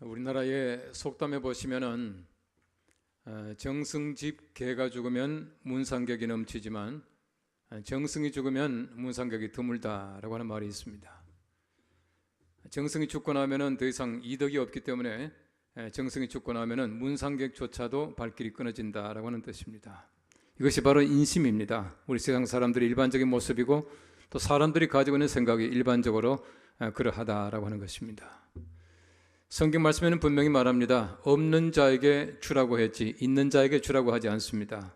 우리나라의 속담에 보시면은 정승집 개가 죽으면 문상객이 넘치지만 정승이 죽으면 문상객이 드물다라고 하는 말이 있습니다. 정승이 죽고 나면은 더 이상 이득이 없기 때문에 정승이 죽고 나면은 문상객조차도 발길이 끊어진다라고 하는 뜻입니다. 이것이 바로 인심입니다. 우리 세상 사람들의 일반적인 모습이고 또 사람들이 가지고 있는 생각이 일반적으로 그러하다라고 하는 것입니다. 성경 말씀에는 분명히 말합니다. 없는 자에게 주라고 했지 있는 자에게 주라고 하지 않습니다.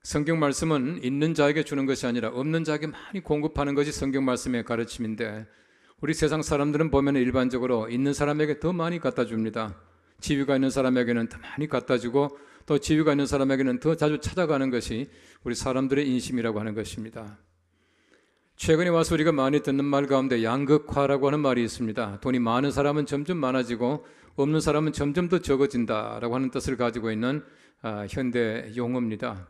성경 말씀은 있는 자에게 주는 것이 아니라 없는 자에게 많이 공급하는 것이 성경 말씀의 가르침인데 우리 세상 사람들은 보면 일반적으로 있는 사람에게 더 많이 갖다 줍니다. 지위가 있는 사람에게는 더 많이 갖다 주고 또 지위가 있는 사람에게는 더 자주 찾아가는 것이 우리 사람들의 인심이라고 하는 것입니다. 최근에 와서 우리가 많이 듣는 말 가운데 양극화라고 하는 말이 있습니다. 돈이 많은 사람은 점점 많아지고 없는 사람은 점점 더 적어진다라고 하는 뜻을 가지고 있는 현대 용어입니다.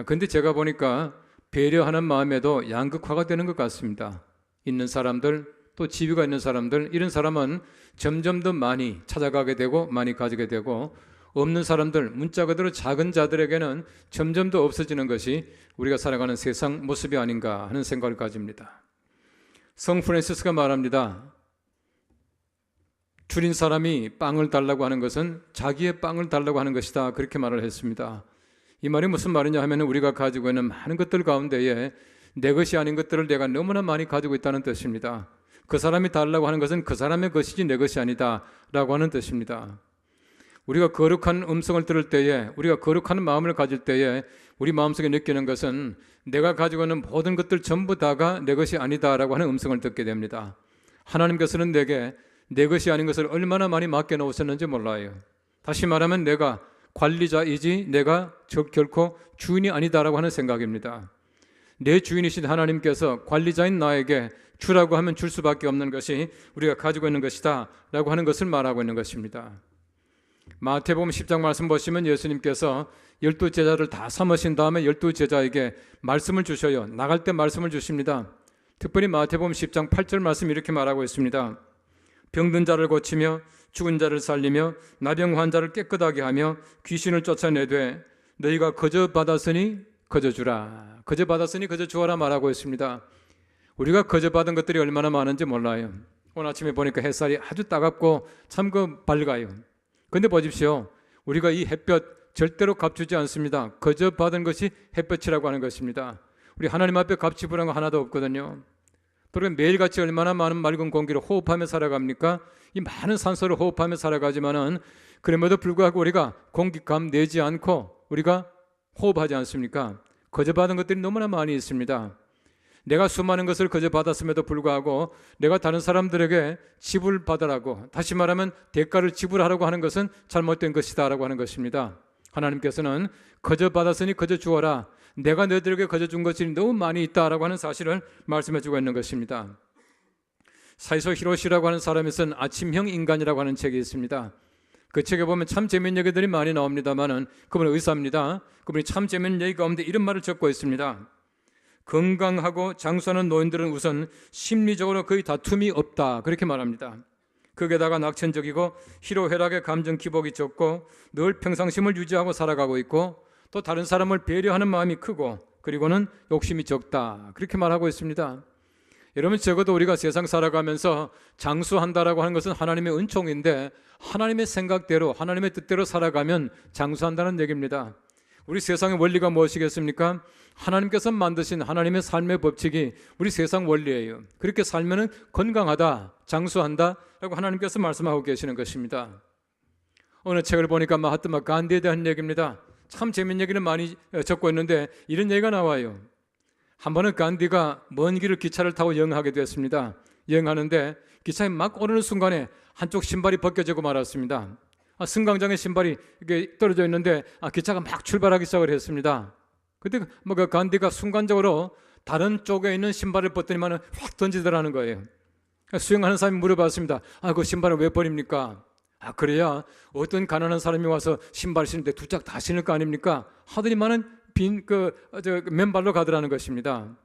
그런데 제가 보니까 배려하는 마음에도 양극화가 되는 것 같습니다. 있는 사람들 또 지위가 있는 사람들 이런 사람은 점점 더 많이 찾아가게 되고 많이 가지게 되고 없는 사람들 문자 그대로 작은 자들에게는 점점 더 없어지는 것이 우리가 살아가는 세상 모습이 아닌가 하는 생각을 가집니다. 성 프란시스가 말합니다. 줄인 사람이 빵을 달라고 하는 것은 자기의 빵을 달라고 하는 것이다 그렇게 말을 했습니다. 이 말이 무슨 말이냐 하면 우리가 가지고 있는 많은 것들 가운데에 내 것이 아닌 것들을 내가 너무나 많이 가지고 있다는 뜻입니다. 그 사람이 달라고 하는 것은 그 사람의 것이지 내 것이 아니다 라고 하는 뜻입니다. 우리가 거룩한 음성을 들을 때에 우리가 거룩한 마음을 가질 때에 우리 마음속에 느끼는 것은 내가 가지고 있는 모든 것들 전부 다가 내 것이 아니다라고 하는 음성을 듣게 됩니다. 하나님께서는 내게 내 것이 아닌 것을 얼마나 많이 맡겨놓으셨는지 몰라요. 다시 말하면 내가 관리자이지 내가 결코 주인이 아니다라고 하는 생각입니다. 내 주인이신 하나님께서 관리자인 나에게 주라고 하면 줄 수밖에 없는 것이 우리가 가지고 있는 것이다 라고 하는 것을 말하고 있는 것입니다. 마태복음 10장 말씀 보시면 예수님께서 12제자를 다 삼으신 다음에 12제자에게 말씀을 주셔요. 나갈 때 말씀을 주십니다. 특별히 마태복음 10장 8절 말씀 이렇게 말하고 있습니다. 병든 자를 고치며 죽은 자를 살리며 나병 환자를 깨끗하게 하며 귀신을 쫓아내되 너희가 거저 받았으니 거저 주라. 거저 받았으니 거저 주어라 말하고 있습니다. 우리가 거저 받은 것들이 얼마나 많은지 몰라요. 오늘 아침에 보니까 햇살이 아주 따갑고 참 밝아요. 그런데 보십시오. 우리가 이 햇볕 절대로 값주지 않습니다. 거저 받은 것이 햇볕이라고 하는 것입니다. 우리 하나님 앞에 값 지불한 거 하나도 없거든요. 또 매일같이 얼마나 많은 맑은 공기를 호흡하며 살아갑니까? 이 많은 산소를 호흡하며 살아가지만은 그럼에도 불구하고 우리가 공기값 내지 않고 우리가 호흡하지 않습니까? 거저 받은 것들이 너무나 많이 있습니다. 내가 수많은 것을 거저 받았음에도 불구하고 내가 다른 사람들에게 지불받으라고 다시 말하면 대가를 지불하라고 하는 것은 잘못된 것이다 라고 하는 것입니다. 하나님께서는 거저 받았으니 거저 주어라. 내가 너희들에게 거저 준 것이 너무 많이 있다라고 하는 사실을 말씀해 주고 있는 것입니다. 사이소 히로시라고 하는 사람이 쓴 아침형 인간이라고 하는 책이 있습니다. 그 책에 보면 참 재미있는 얘기들이 많이 나옵니다만은 그분은 의사입니다. 그분이 참 재미있는 얘기 가운데 이런 말을 적고 있습니다. 건강하고 장수하는 노인들은 우선 심리적으로 거의 다툼이 없다 그렇게 말합니다. 거기에다가 낙천적이고 희로애락의 감정 기복이 적고 늘 평상심을 유지하고 살아가고 있고 또 다른 사람을 배려하는 마음이 크고 그리고는 욕심이 적다 그렇게 말하고 있습니다. 여러분 적어도 우리가 세상 살아가면서 장수한다라고 하는 것은 하나님의 은총인데 하나님의 생각대로 하나님의 뜻대로 살아가면 장수한다는 얘기입니다. 우리 세상의 원리가 무엇이겠습니까? 하나님께서 만드신 하나님의 삶의 법칙이 우리 세상 원리예요. 그렇게 살면은 건강하다, 장수한다 라고 하나님께서 말씀하고 계시는 것입니다. 어느 책을 보니까 마하트마 간디에 대한 얘기입니다. 참 재밌는 얘기는 많이 적고 있는데 이런 얘기가 나와요. 한 번은 간디가 먼 길을 기차를 타고 여행하게 되었습니다. 여행하는데 기차에 막 오르는 순간에 한쪽 신발이 벗겨지고 말았습니다. 승강장에 신발이 이렇게 떨어져 있는데 기차가 막 출발하기 시작을 했습니다. 그때 그 간디가 순간적으로 다른 쪽에 있는 신발을 벗더니만 확 던지더라는 거예요. 수영하는 사람이 물어봤습니다. 그 신발을 왜 버립니까? 그래야 어떤 가난한 사람이 와서 신발 신는데 두 짝 다 신을 거 아닙니까? 하더니만은 맨발로 가더라는 것입니다.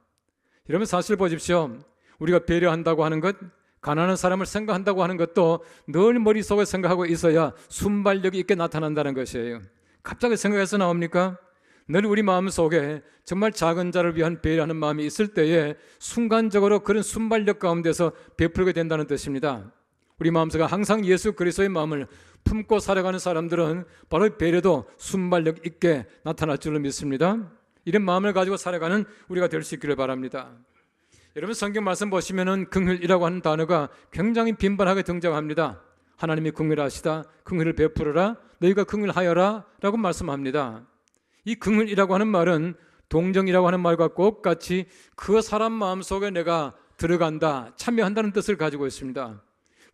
여러분 사실 보십시오. 우리가 배려한다고 하는 것 가난한 사람을 생각한다고 하는 것도 늘 머릿속에 생각하고 있어야 순발력이 있게 나타난다는 것이에요. 갑자기 생각해서 나옵니까? 늘 우리 마음속에 정말 작은 자를 위한 배려하는 마음이 있을 때에 순간적으로 그런 순발력 가운데서 베풀게 된다는 뜻입니다. 우리 마음속에 항상 예수 그리스도의 마음을 품고 살아가는 사람들은 바로 배려도 순발력 있게 나타날 줄로 믿습니다. 이런 마음을 가지고 살아가는 우리가 될 수 있기를 바랍니다. 여러분 성경 말씀 보시면은 긍휼이라고 하는 단어가 굉장히 빈번하게 등장합니다. 하나님이 긍휼하시다, 긍휼을 베풀어라, 너희가 긍휼하여라 라고 말씀합니다. 이 긍휼이라고 하는 말은 동정이라고 하는 말과 꼭 같이 그 사람 마음속에 내가 들어간다, 참여한다는 뜻을 가지고 있습니다.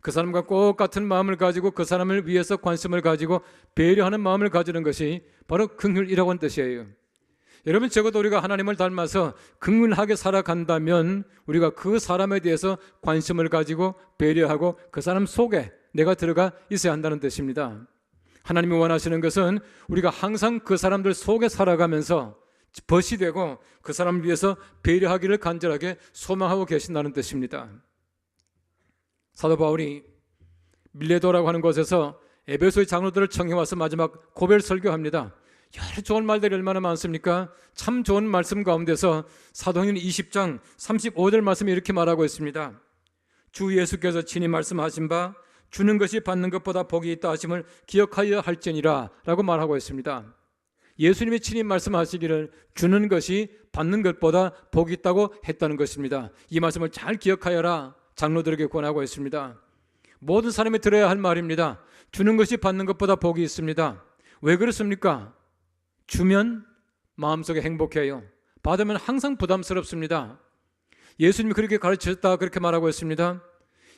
그 사람과 꼭 같은 마음을 가지고 그 사람을 위해서 관심을 가지고 배려하는 마음을 가지는 것이 바로 긍휼이라고 하는 뜻이에요. 여러분 적어도 우리가 하나님을 닮아서 긍휼하게 살아간다면 우리가 그 사람에 대해서 관심을 가지고 배려하고 그 사람 속에 내가 들어가 있어야 한다는 뜻입니다. 하나님이 원하시는 것은 우리가 항상 그 사람들 속에 살아가면서 벗이 되고 그 사람을 위해서 배려하기를 간절하게 소망하고 계신다는 뜻입니다. 사도 바울이 밀레도라고 하는 곳에서 에베소의 장로들을 청해와서 마지막 고별 설교합니다. 여러 좋은 말들이 얼마나 많습니까? 참 좋은 말씀 가운데서 사도행전 20장 35절 말씀이 이렇게 말하고 있습니다. 주 예수께서 친히 말씀하신 바 주는 것이 받는 것보다 복이 있다 하심을 기억하여 할지니라 라고 말하고 있습니다. 예수님이 친히 말씀하시기를 주는 것이 받는 것보다 복이 있다고 했다는 것입니다. 이 말씀을 잘 기억하여라 장로들에게 권하고 있습니다. 모든 사람이 들어야 할 말입니다. 주는 것이 받는 것보다 복이 있습니다. 왜 그렇습니까? 주면 마음속에 행복해요. 받으면 항상 부담스럽습니다. 예수님이 그렇게 가르치셨다 그렇게 말하고 있습니다.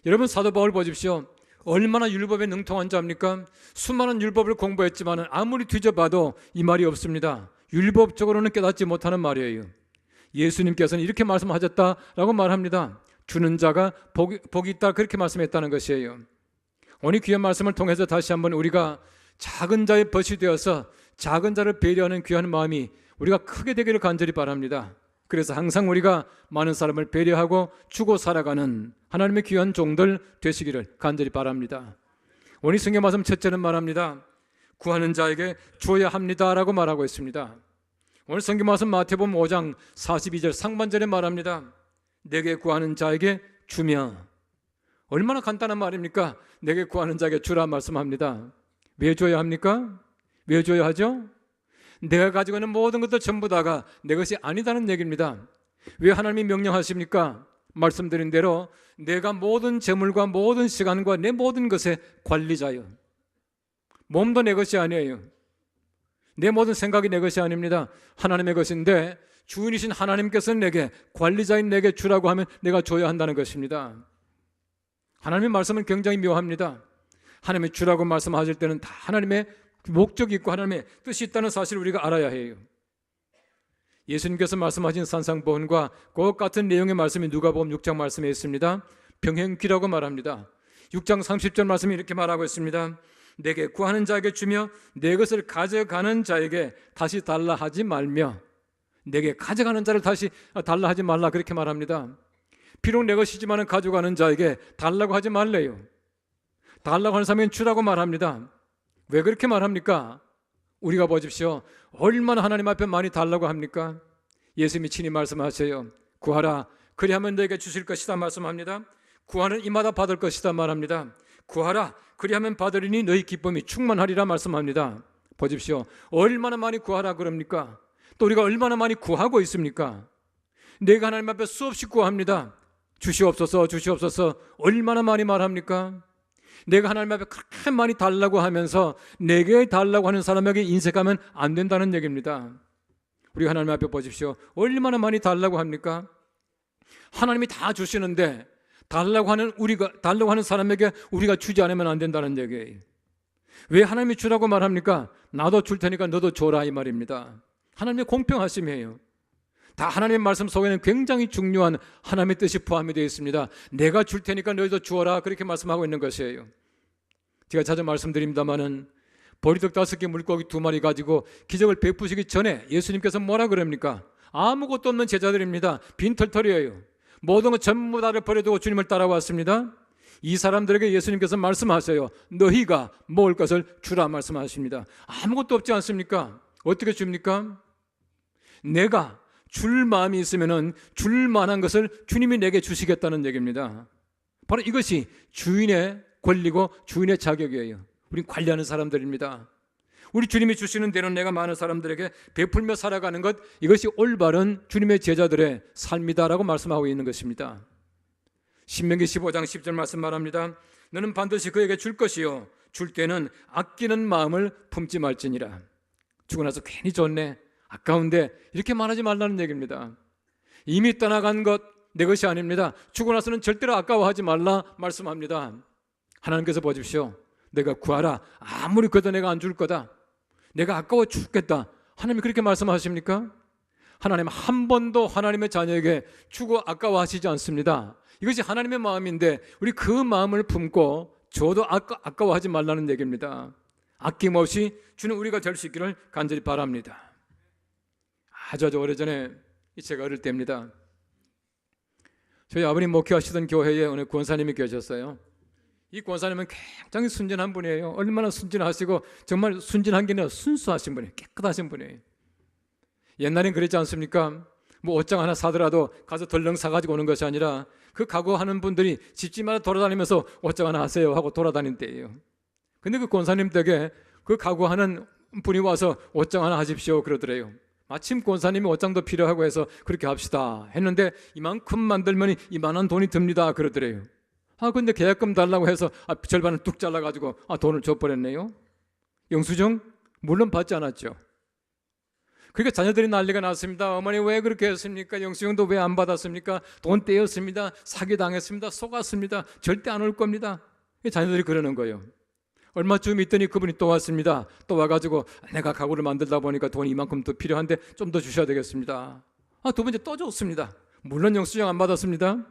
여러분 사도 바울 보십시오. 얼마나 율법에 능통한 자입니까? 수많은 율법을 공부했지만 아무리 뒤져봐도 이 말이 없습니다. 율법적으로는 깨닫지 못하는 말이에요. 예수님께서는 이렇게 말씀하셨다라고 말합니다. 주는 자가 복이 있다 그렇게 말씀했다는 것이에요. 오늘 귀한 말씀을 통해서 다시 한번 우리가 작은 자의 벗이 되어서 작은 자를 배려하는 귀한 마음이 우리가 크게 되기를 간절히 바랍니다. 그래서 항상 우리가 많은 사람을 배려하고 주고 살아가는 하나님의 귀한 종들 되시기를 간절히 바랍니다. 오늘 성경 말씀 첫째는 말합니다. 구하는 자에게 주어야 합니다라고 말하고 있습니다. 오늘 성경 말씀 마태복음 5장 42절 상반절에 말합니다. 내게 구하는 자에게 주며. 얼마나 간단한 말입니까? 내게 구하는 자에게 주라 말씀합니다. 왜 줘야 합니까? 왜 줘야 하죠? 내가 가지고 있는 모든 것들 전부 다가 내 것이 아니다는 얘기입니다. 왜 하나님이 명령하십니까? 말씀드린 대로 내가 모든 재물과 모든 시간과 내 모든 것의 관리자요. 몸도 내 것이 아니에요. 내 모든 생각이 내 것이 아닙니다. 하나님의 것인데 주인이신 하나님께서는 내게 관리자인 내게 주라고 하면 내가 줘야 한다는 것입니다. 하나님의 말씀은 굉장히 묘합니다. 하나님의 주라고 말씀하실 때는 다 하나님의 목적이 있고 하나님의 뜻이 있다는 사실을 우리가 알아야 해요. 예수님께서 말씀하신 산상보훈과 그 같은 내용의 말씀이 누가복음 6장 말씀에 있습니다. 병행귀라고 말합니다. 6장 30절 말씀이 이렇게 말하고 있습니다. 내게 구하는 자에게 주며 내 것을 가져가는 자에게 다시 달라 하지 말며. 내게 가져가는 자를 다시 달라 하지 말라 그렇게 말합니다. 비록 내 것이지만 가져가는 자에게 달라고 하지 말래요. 달라고 하는 사람은 주라고 말합니다. 왜 그렇게 말합니까? 우리가 보십시오. 얼마나 하나님 앞에 많이 달라고 합니까? 예수님이 친히 말씀하세요. 구하라 그리하면 너에게 주실 것이다 말씀합니다. 구하는 이마다 받을 것이다 말합니다. 구하라 그리하면 받으리니 너희 기쁨이 충만하리라 말씀합니다. 보십시오. 얼마나 많이 구하라 그럽니까? 또 우리가 얼마나 많이 구하고 있습니까? 내가 하나님 앞에 수없이 구합니다. 주시옵소서 주시옵소서 얼마나 많이 말합니까? 내가 하나님 앞에 그렇게 많이 달라고 하면서 내게 달라고 하는 사람에게 인색하면 안 된다는 얘기입니다. 우리가 하나님 앞에 보십시오. 얼마나 많이 달라고 합니까? 하나님이 다 주시는데 달라고 하는 사람에게 우리가 주지 않으면 안 된다는 얘기예요. 왜 하나님이 주라고 말합니까? 나도 줄 테니까 너도 줘라 이 말입니다. 하나님의 공평하심이에요. 다 하나님의 말씀 속에는 굉장히 중요한 하나님의 뜻이 포함이 되어 있습니다. 내가 줄 테니까 너희도 주어라 그렇게 말씀하고 있는 것이에요. 제가 자주 말씀드립니다마는 보리떡 5개 물고기 2마리 가지고 기적을 베푸시기 전에 예수님께서 뭐라 그럽니까? 아무것도 없는 제자들입니다. 빈털털이에요. 모든 것 전부 다를 버려두고 주님을 따라왔습니다. 이 사람들에게 예수님께서 말씀하세요. 너희가 먹을 것을 주라 말씀하십니다. 아무것도 없지 않습니까? 어떻게 줍니까? 내가 줄 마음이 있으면은 줄 만한 것을 주님이 내게 주시겠다는 얘기입니다. 바로 이것이 주인의 권리고 주인의 자격이에요. 우린 관리하는 사람들입니다. 우리 주님이 주시는 대로 내가 많은 사람들에게 베풀며 살아가는 것, 이것이 올바른 주님의 제자들의 삶이다라고 말씀하고 있는 것입니다. 신명기 15장 10절 말씀 말합니다. 너는 반드시 그에게 줄 것이요 줄 때는 아끼는 마음을 품지 말지니라. 주고 나서 괜히 줬네, 아까운데, 이렇게 말하지 말라는 얘기입니다. 이미 떠나간 것 내 것이 아닙니다. 주고 나서는 절대로 아까워하지 말라 말씀합니다. 하나님께서 보십시오. 내가 구하라, 아무리 구해도 내가 안 줄 거다, 내가 아까워 죽겠다, 하나님이 그렇게 말씀하십니까? 하나님 한 번도 하나님의 자녀에게 주고 아까워하시지 않습니다. 이것이 하나님의 마음인데 우리 그 마음을 품고 줘도 아까워하지 말라는 얘기입니다. 아낌없이 주는 우리가 될 수 있기를 간절히 바랍니다. 아주 오래전에, 제가 어릴 때입니다. 저희 아버님 목회하시던 교회에 어느 권사님이 계셨어요. 이 권사님은 굉장히 순진한 분이에요. 얼마나 순진하시고, 정말 순진한 게 아니라 순수하신 분이에요. 깨끗하신 분이에요. 옛날엔 그랬지 않습니까? 뭐 옷장 하나 사더라도 가서 덜렁 사가지고 오는 것이 아니라 그 가구하는 분들이 집집마다 돌아다니면서 옷장 하나 하세요 하고 돌아다닐 때예요. 근데 그 권사님 댁에 그 가구하는 분이 와서 옷장 하나 하십시오 그러더래요. 마침 권사님이 옷장도 필요하고 해서 그렇게 합시다 했는데 이만큼 만들면 이만한 돈이 듭니다 그러더래요. 근데 계약금 달라고 해서 절반을 뚝 잘라가지고 돈을 줘버렸네요. 영수증? 물론 받지 않았죠. 그러니까 자녀들이 난리가 났습니다. 어머니 왜 그렇게 했습니까? 영수증도 왜 안 받았습니까? 돈 떼었습니다. 사기당했습니다. 속았습니다. 절대 안 올 겁니다. 자녀들이 그러는 거예요. 얼마쯤 있더니 그분이 또 왔습니다. 또 와가지고 내가 가구를 만들다 보니까 돈이 이만큼 더 필요한데 좀 더 주셔야 되겠습니다. 두 번째 또 줬습니다. 물론 영수증 안 받았습니다.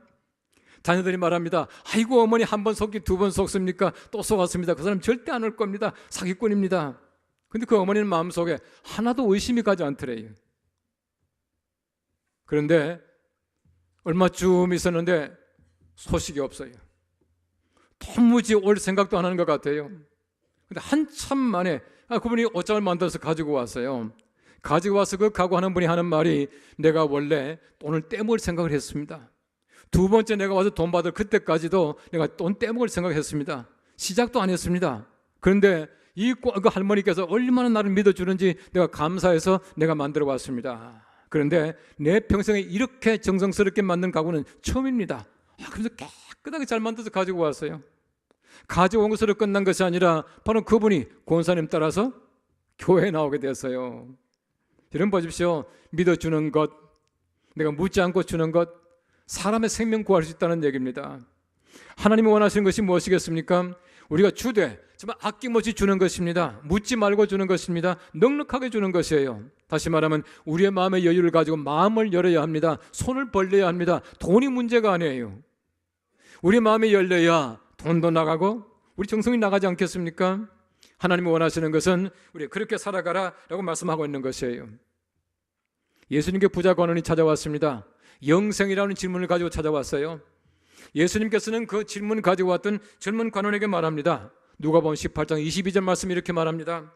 자녀들이 말합니다. 아이고 어머니 한 번 속기 두 번 속습니까? 또 속았습니다. 그 사람 절대 안 올 겁니다. 사기꾼입니다. 근데 그 어머니는 마음속에 하나도 의심이 가지 않더래요. 그런데 얼마쯤 있었는데 소식이 없어요. 도무지 올 생각도 안 하는 것 같아요. 근데 한참 만에 그분이 옷장을 만들어서 가지고 왔어요. 가지고 와서 그 가구하는 분이 하는 말이, 내가 원래 돈을 떼먹을 생각을 했습니다. 두 번째 내가 와서 돈 받을 그때까지도 내가 돈 떼먹을 생각했습니다. 시작도 안 했습니다. 그런데 그 할머니께서 얼마나 나를 믿어주는지 내가 감사해서 내가 만들어 왔습니다. 그런데 내 평생에 이렇게 정성스럽게 만든 가구는 처음입니다. 그래서 깨끗하게 잘 만들어서 가지고 왔어요. 가져온 것으로 끝난 것이 아니라 바로 그분이 권사님 따라서 교회에 나오게 됐어요. 여러분 보십시오. 믿어주는 것, 내가 묻지 않고 주는 것, 사람의 생명 구할 수 있다는 얘기입니다. 하나님이 원하시는 것이 무엇이겠습니까? 우리가 주되 정말 아낌없이 주는 것입니다. 묻지 말고 주는 것입니다. 넉넉하게 주는 것이에요. 다시 말하면 우리의 마음의 여유를 가지고 마음을 열어야 합니다. 손을 벌려야 합니다. 돈이 문제가 아니에요. 우리 마음이 열려야 돈도 나가고 우리 정성이 나가지 않겠습니까? 하나님이 원하시는 것은 우리 그렇게 살아가라 라고 말씀하고 있는 것이에요. 예수님께 부자 관원이 찾아왔습니다. 영생이라는 질문을 가지고 찾아왔어요. 예수님께서는 그 질문을 가지고 왔던 젊은 관원에게 말합니다. 누가복음 18장 22절 말씀 이렇게 말합니다.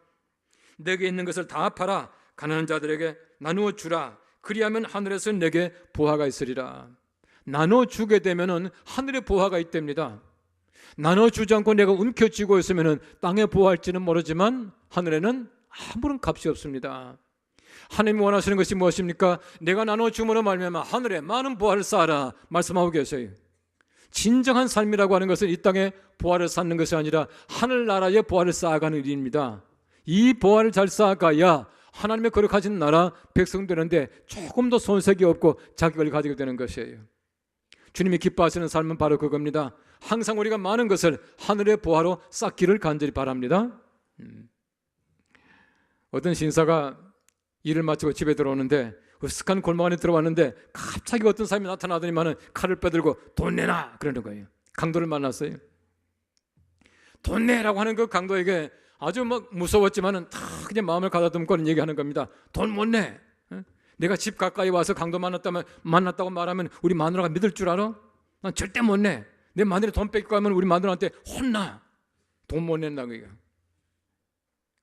내게 있는 것을 다 팔아 가난한 자들에게 나누어 주라. 그리하면 하늘에서 내게 보화가 있으리라. 나눠주게 되면 하늘에 보화가 있답니다. 나눠주지 않고 내가 움켜쥐고 있으면 땅에 보화할지는 모르지만 하늘에는 아무런 값이 없습니다. 하나님이 원하시는 것이 무엇입니까? 내가 나눠줌으로 말미암아 하늘에 많은 보화를 쌓아라 말씀하고 계세요. 진정한 삶이라고 하는 것은 이 땅에 보화를 쌓는 것이 아니라 하늘나라에 보화를 쌓아가는 일입니다. 이 보화를 잘 쌓아가야 하나님의 거룩하신 나라 백성 되는데 조금 더 손색이 없고 자격을 가지게 되는 것이에요. 주님이 기뻐하시는 삶은 바로 그겁니다. 항상 우리가 많은 것을 하늘의 보화로 쌓기를 간절히 바랍니다. 어떤 신사가 일을 마치고 집에 들어오는데 으슥한 골목 안에 들어왔는데 갑자기 어떤 사람이 나타나더니만은 칼을 빼들고 돈 내놔 그러는 거예요. 강도를 만났어요. 돈 내라고 하는 그 강도에게 아주 무서웠지만은 다 그냥 마음을 가다듬고 얘기하는 겁니다. 돈 못 내. 내가 집 가까이 와서 강도 만났다고 말하면 우리 마누라가 믿을 줄 알아? 난 절대 못 내. 내 마누라 돈 뺏기고 하면 우리 마누라한테 혼나. 돈 못 낸다고.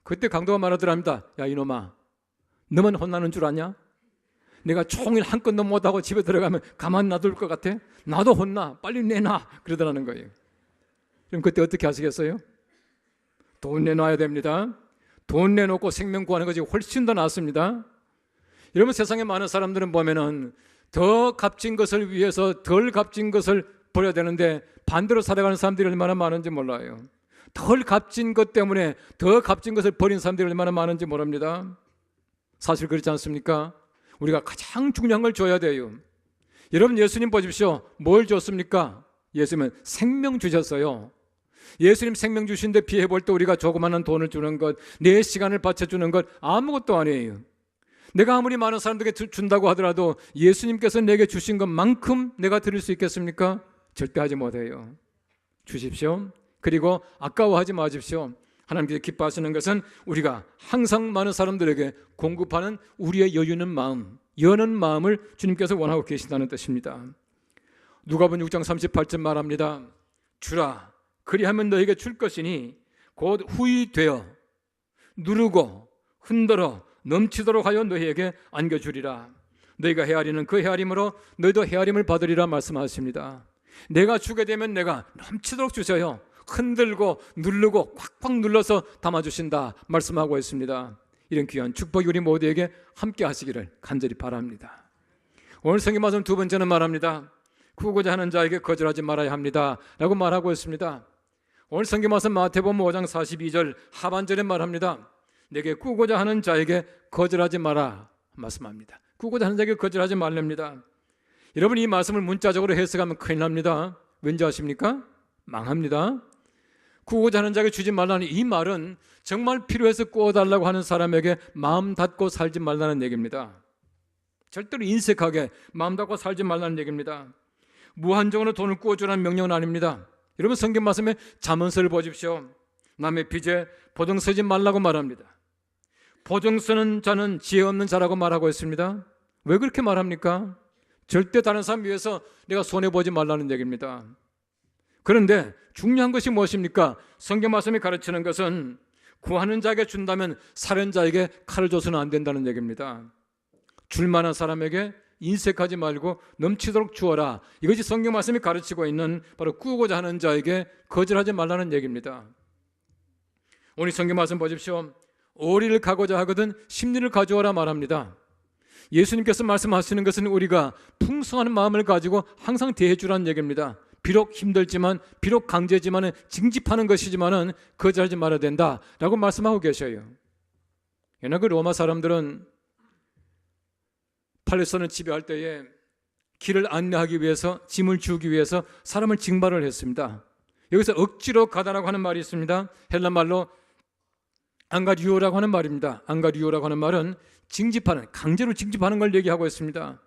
그때 강도가 말하더랍니다. 야 이놈아, 너만 혼나는 줄 아냐? 내가 종일 한 건도 못하고 집에 들어가면 가만 놔둘 것 같아? 나도 혼나. 빨리 내놔. 그러더라는 거예요. 그럼 그때 어떻게 하시겠어요? 돈 내놔야 됩니다. 돈 내놓고 생명 구하는 것이 훨씬 더 낫습니다. 여러분, 세상에 많은 사람들은 보면은 더 값진 것을 위해서 덜 값진 것을 버려야 되는데 반대로 살아가는 사람들이 얼마나 많은지 몰라요. 덜 값진 것 때문에 더 값진 것을 버린 사람들이 얼마나 많은지 모릅니다. 사실 그렇지 않습니까? 우리가 가장 중요한 걸 줘야 돼요. 여러분, 예수님 보십시오. 뭘 줬습니까? 예수님은 생명 주셨어요. 예수님 생명 주신데 비해 볼 때 우리가 조그마한 돈을 주는 것, 내 시간을 바쳐주는 것 아무것도 아니에요. 내가 아무리 많은 사람들에게 준다고 하더라도 예수님께서 내게 주신 것만큼 내가 드릴 수 있겠습니까? 절대 하지 못해요. 주십시오. 그리고 아까워하지 마십시오. 하나님께서 기뻐하시는 것은 우리가 항상 많은 사람들에게 공급하는 우리의 여유 있는 마음, 여는 마음을 주님께서 원하고 계신다는 뜻입니다. 누가복음 6장 38절 말합니다. 주라, 그리하면 너에게 줄 것이니 곧 후히 되어 누르고 흔들어 넘치도록 하여 너희에게 안겨주리라. 너희가 헤아리는 그 헤아림으로 너희도 헤아림을 받으리라 말씀하십니다. 내가 주게 되면 내가 넘치도록 주셔요. 흔들고 누르고 꽉꽉 눌러서 담아주신다 말씀하고 있습니다. 이런 귀한 축복이 우리 모두에게 함께 하시기를 간절히 바랍니다. 오늘 성경 말씀 두 번째는 말합니다. 구고자 하는 자에게 거절하지 말아야 합니다 라고 말하고 있습니다. 오늘 성경 말씀 마태복음 5장 42절 하반절에 말합니다. 내게 구고자 하는 자에게 거절하지 마라 말씀합니다. 구고자 하는 자에게 거절하지 말랍니다. 여러분, 이 말씀을 문자적으로 해석하면 큰일 납니다. 왠지 아십니까? 망합니다. 구고자 하는 자에게 주지 말라는 이 말은 정말 필요해서 구워달라고 하는 사람에게 마음 닫고 살지 말라는 얘기입니다. 절대로 인색하게 마음 닫고 살지 말라는 얘기입니다. 무한정으로 돈을 구워주라는 명령은 아닙니다. 여러분, 성경 말씀에 잠언서를 보십시오. 남의 빚에 보증 서지 말라고 말합니다. 보증 서는 자는 지혜 없는 자라고 말하고 있습니다. 왜 그렇게 말합니까? 절대 다른 사람 위해서 내가 손해보지 말라는 얘기입니다. 그런데 중요한 것이 무엇입니까? 성경 말씀이 가르치는 것은 구하는 자에게 준다면 사는 자에게 칼을 줘서는 안 된다는 얘기입니다. 줄 만한 사람에게 인색하지 말고 넘치도록 주어라. 이것이 성경 말씀이 가르치고 있는 바로 구하고자 하는 자에게 거절하지 말라는 얘기입니다. 오늘 성경 말씀 보십시오. 오리를 가고자 하거든 십리를 가져오라 말합니다. 예수님께서 말씀하시는 것은 우리가 풍성한 마음을 가지고 항상 대해 주라는 얘기입니다. 비록 힘들지만, 비록 강제지만, 징집하는 것이지만 거절하지 말아야 된다라고 말씀하고 계셔요. 옛날 그 로마 사람들은 팔레스타인을 지배할 때에 길을 안내하기 위해서, 짐을 주기 위해서 사람을 징발을 했습니다. 여기서 억지로 가다라고 하는 말이 있습니다. 헬라 말로 안가리오라고 하는 말입니다. 안가리오라고 하는 말은 징집하는, 강제로 징집하는 걸 얘기하고 있습니다.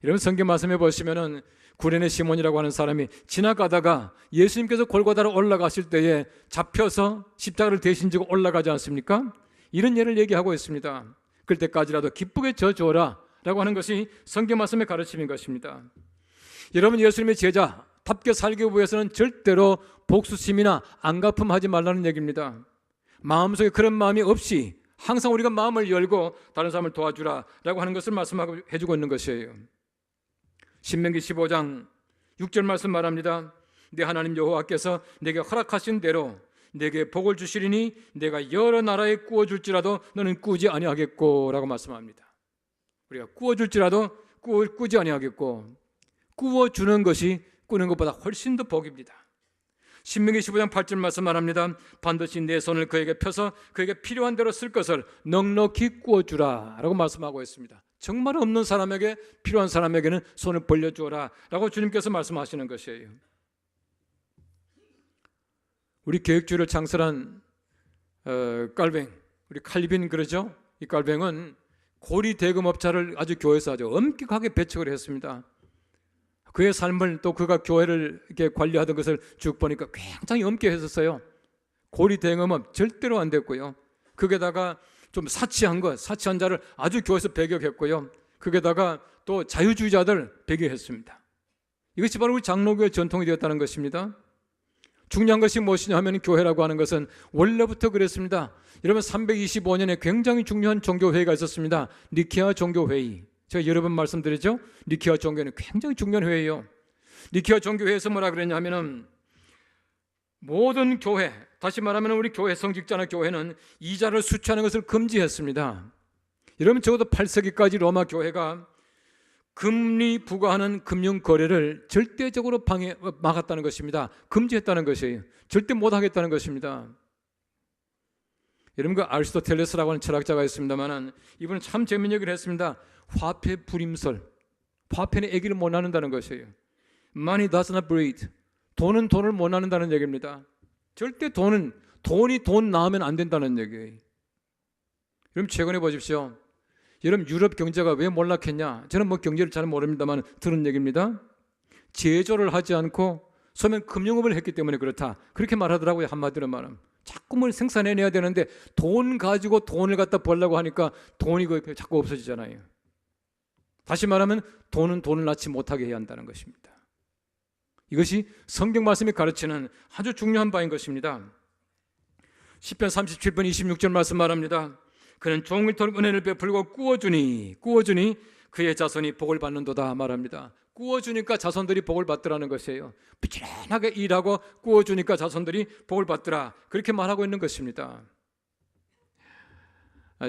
여러분, 성경 말씀해 보시면은 구레네 시몬이라고 하는 사람이 지나가다가 예수님께서 골고다로 올라가실 때에 잡혀서 십자가를 대신 지고 올라가지 않습니까? 이런 예를 얘기하고 있습니다. 그럴 때까지라도 기쁘게 져주어라 라고 하는 것이 성경 말씀의 가르침인 것입니다. 여러분, 예수님의 제자답게 살기 위해서는 절대로 복수심이나 안갚음하지 말라는 얘기입니다. 마음속에 그런 마음이 없이 항상 우리가 마음을 열고 다른 사람을 도와주라 라고 하는 것을 말씀하고 해주고 있는 것이에요. 신명기 15장 6절 말씀 말합니다. 내 하나님 여호와께서 내게 허락하신 대로 내게 복을 주시리니 내가 여러 나라에 구워줄지라도 너는 꾸지 아니하겠고 라고 말씀합니다. 우리가 구워줄지라도 꾸지 아니하겠고, 구워주는 것이 꾸는 것보다 훨씬 더 복입니다. 신명기 15장 8절 말씀 말합니다. 반드시 내 손을 그에게 펴서 그에게 필요한 대로 쓸 것을 넉넉히 구워주라 라고 말씀하고 있습니다. 정말 없는 사람에게, 필요한 사람에게는 손을 벌려주어라 라고 주님께서 말씀하시는 것이에요. 우리 교육주를 창설한 깔뱅, 우리 칼빈 그러죠. 이 깔뱅은 고리 대금업자를 아주 교회에서 아주 엄격하게 배척을 했습니다. 그의 삶을, 또 그가 교회를 이렇게 관리하던 것을 쭉 보니까 굉장히 엄격했었어요. 고리 대금업 절대로 안 됐고요. 거기에다가 좀 사치한 자를 아주 교회에서 배격했고요. 거기에다가 또 자유주의자들 배격했습니다. 이것이 바로 우리 장로교의 전통이 되었다는 것입니다. 중요한 것이 무엇이냐 하면 교회라고 하는 것은 원래부터 그랬습니다. 여러분 325년에 굉장히 중요한 종교회의가 있었습니다. 니케아 종교회의. 제가 여러 번 말씀드렸죠. 니케아 종교회는 굉장히 중요한 회의예요. 니케아 종교회에서 뭐라 그랬냐면은 모든 교회, 다시 말하면 우리 교회 성직자나 교회는 이자를 수취하는 것을 금지했습니다. 여러분 적어도 8세기까지 로마 교회가 금리 부과하는 금융 거래를 절대적으로 막았다는 것입니다. 금지했다는 것이에요. 절대 못하겠다는 것입니다. 여러분 그 아리스토텔레스라고 하는 철학자가 있습니다만 이분은 참 재미있는 얘기를 했습니다. 화폐 불임설, 화폐는 아기를 못 낳는다는 것이에요. Money does not breed. 돈은 돈을 못 낳는다는 얘기입니다. 절대 돈이 돈 낳으면 안 된다는 얘기예요. 여러분 최근에 보십시오. 여러분 유럽 경제가 왜 몰락했냐? 저는 뭐 경제를 잘 모릅니다만 들은 얘기입니다. 제조를 하지 않고 소면 금융업을 했기 때문에 그렇다. 그렇게 말하더라고요. 한마디로 말하면. 자꾸 뭘 생산해내야 되는데 돈 가지고 돈을 갖다 벌려고 하니까 돈이 자꾸 없어지잖아요. 다시 말하면 돈은 돈을 낳지 못하게 해야 한다는 것입니다. 이것이 성경 말씀이 가르치는 아주 중요한 바인 것입니다. 시편 37편 26절 말씀 말합니다. 그는 종일토록 은혜를 베풀고 꾸어주니 그의 자손이 복을 받는도다 말합니다. 꾸어주니까 자손들이 복을 받더라는 것이에요. 부지런하게 일하고 꾸어주니까 자손들이 복을 받더라, 그렇게 말하고 있는 것입니다.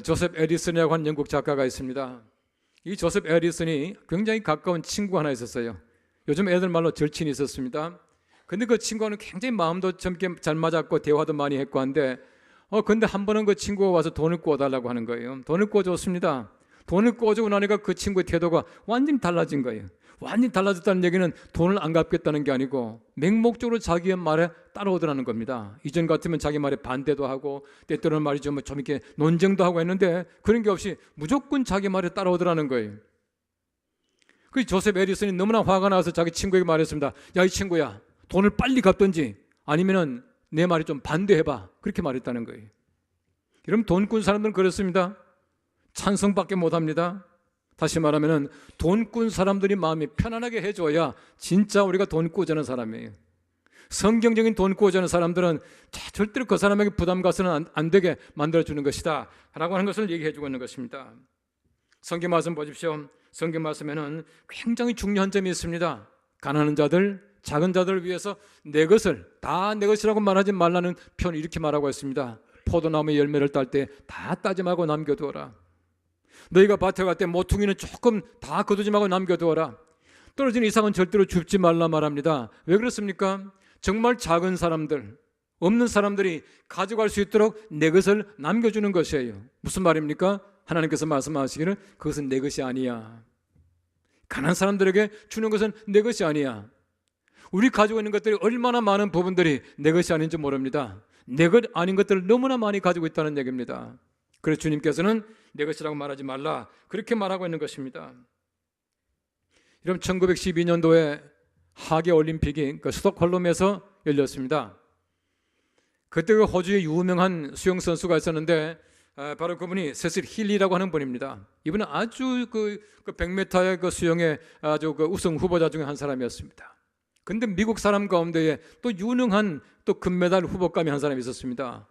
조셉 에디슨이라고 하는 영국 작가가 있습니다. 이 조셉 에디슨이 굉장히 가까운 친구 하나 있었어요. 요즘 애들 말로 절친이 있었습니다. 근데 그 친구는 굉장히 마음도 젊게 잘 맞았고 대화도 많이 했고 한데 근데 한 번은 그 친구가 와서 돈을 구워달라고 하는 거예요. 돈을 구워줬습니다. 돈을 구워주고 나니까 그 친구의 태도가 완전히 달라진 거예요. 완전히 달라졌다는 얘기는 돈을 안 갚겠다는 게 아니고 맹목적으로 자기의 말에 따라오더라는 겁니다. 이전 같으면 자기 말에 반대도 하고 때때로는 말이죠 좀 이렇게 논쟁도 하고 했는데 그런 게 없이 무조건 자기 말에 따라오더라는 거예요. 그 조셉 에디슨이 너무나 화가 나서 자기 친구에게 말했습니다. 야, 이 친구야, 돈을 빨리 갚든지 아니면은 내 말이 좀 반대해봐, 그렇게 말했다는 거예요. 여러분 돈꾼 사람들은 그렇습니다. 찬성밖에 못합니다. 다시 말하면 돈꾼 사람들이 마음이 편안하게 해줘야 진짜 우리가 돈 꾸자는 사람이에요. 성경적인 돈 꾸자는 사람들은 절대로 그 사람에게 부담 가서는 안 되게 만들어주는 것이다 라고 하는 것을 얘기해주고 있는 것입니다. 성경 말씀 보십시오. 성경 말씀에는 굉장히 중요한 점이 있습니다. 가난한 자들, 작은 자들을 위해서 내 것을 다 내 것이라고 말하지 말라는 표현을 이렇게 말하고 있습니다. 포도나무의 열매를 딸 때 다 따지 말고 남겨두어라. 너희가 밭에 갈 때 모퉁이는 조금 다 거두지 말고 남겨두어라. 떨어진 이상은 절대로 줍지 말라 말합니다. 왜 그렇습니까? 정말 작은 사람들, 없는 사람들이 가져갈 수 있도록 내 것을 남겨주는 것이에요. 무슨 말입니까? 하나님께서 말씀하시기를 그것은 내 것이 아니야. 가난한 사람들에게 주는 것은 내 것이 아니야. 우리 가지고 있는 것들이 얼마나 많은 부분들이 내 것이 아닌지 모릅니다. 내 것 아닌 것들을 너무나 많이 가지고 있다는 얘기입니다. 그래서 주님께서는 내 것이라고 말하지 말라, 그렇게 말하고 있는 것입니다. 여러분 1912년도에 하계 올림픽이 스톡홀름에서 열렸습니다. 그때 그 호주의 유명한 수영 선수가 있었는데 바로 그분이 세실 힐리라고 하는 분입니다. 이분은 아주 그 100m의 그 수영의 아주 그 우승 후보자 중에 한 사람이었습니다. 근데 미국 사람 가운데에 또 유능한 또 금메달 후보감이 한 사람이 있었습니다.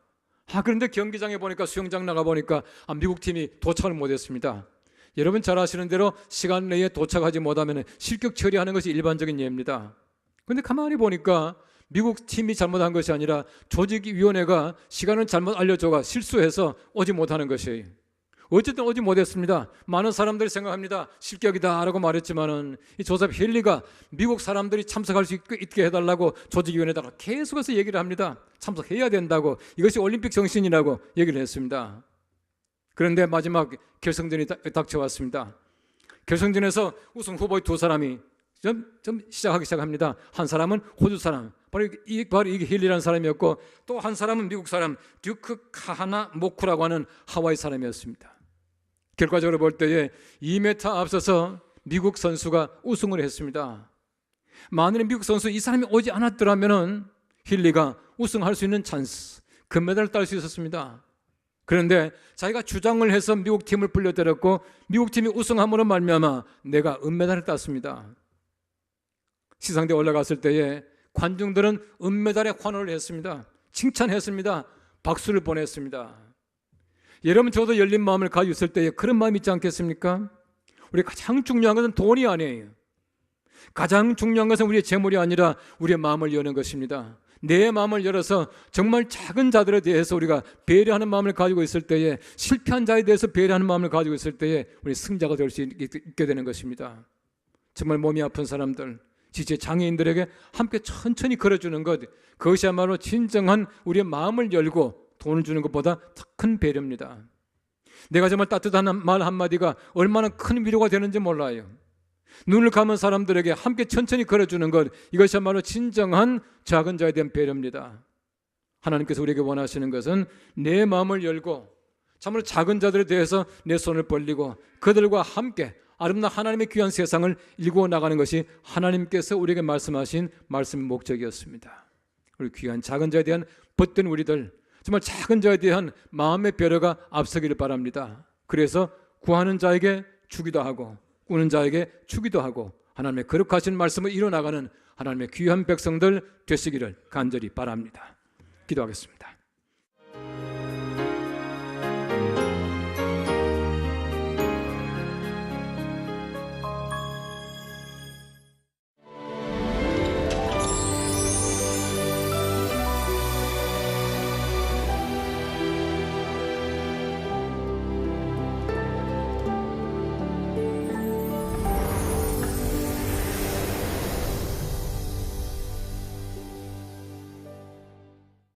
그런데 경기장에 보니까 수영장 나가 보니까 미국 팀이 도착을 못했습니다. 여러분 잘 아시는 대로 시간 내에 도착하지 못하면 실격 처리하는 것이 일반적인 예입니다. 그런데 가만히 보니까 미국 팀이 잘못한 것이 아니라 조직위원회가 시간을 잘못 알려줘가 실수해서 오지 못하는 것이에요. 어쨌든 오지 못했습니다. 많은 사람들이 생각합니다. 실격이다 라고 말했지만은 이 조셉 힐리가 미국 사람들이 참석할 수 있게 해달라고 조직위원회에다가 계속해서 얘기를 합니다. 참석해야 된다고, 이것이 올림픽 정신이라고 얘기를 했습니다. 그런데 마지막 결승전이 닥쳐왔습니다. 결승전에서 우승 후보의 두 사람이 좀 시작하기 시작합니다. 한 사람은 호주 사람, 바로 이게 힐리라는 사람이었고, 또 한 사람은 미국 사람 듀크 카하나 모쿠라고 하는 하와이 사람이었습니다. 결과적으로 볼 때에 2m 앞서서 미국 선수가 우승을 했습니다. 만약에 미국 선수 이 사람이 오지 않았더라면 힐리가 우승할 수 있는 찬스, 금메달을 딸 수 있었습니다. 그런데 자기가 주장을 해서 미국 팀을 불려들였고 미국 팀이 우승함으로 말미암아 내가 은메달을 땄습니다. 시상대에 올라갔을 때에 관중들은 은메달에 환호를 했습니다. 칭찬했습니다. 박수를 보냈습니다. 여러분, 저도 열린 마음을 가지고 있을 때에 그런 마음이 있지 않겠습니까? 우리 가장 중요한 것은 돈이 아니에요. 가장 중요한 것은 우리의 재물이 아니라 우리의 마음을 여는 것입니다. 내 마음을 열어서 정말 작은 자들에 대해서 우리가 배려하는 마음을 가지고 있을 때에, 실패한 자에 대해서 배려하는 마음을 가지고 있을 때에 우리 승자가 될 수 있게 되는 것입니다. 정말 몸이 아픈 사람들, 지체 장애인들에게 함께 천천히 걸어주는 것, 그것이야말로 진정한 우리의 마음을 열고 돈을 주는 것보다 더 큰 배려입니다. 내가 정말 따뜻한 말 한마디가 얼마나 큰 위로가 되는지 몰라요. 눈을 감은 사람들에게 함께 천천히 걸어주는 것, 이것이야말로 진정한 작은 자에 대한 배려입니다. 하나님께서 우리에게 원하시는 것은 내 마음을 열고 참으로 작은 자들에 대해서 내 손을 벌리고 그들과 함께 아름다운 하나님의 귀한 세상을 일구어 나가는 것이 하나님께서 우리에게 말씀하신 말씀의 목적이었습니다. 우리 귀한 작은 자에 대한 벗된 우리들, 정말 작은 자에 대한 마음의 배려가 앞서기를 바랍니다. 그래서 구하는 자에게 주기도 하고 꾸는 자에게 주기도 하고 하나님의 거룩하신 말씀을 이뤄나가는 하나님의 귀한 백성들 되시기를 간절히 바랍니다. 기도하겠습니다.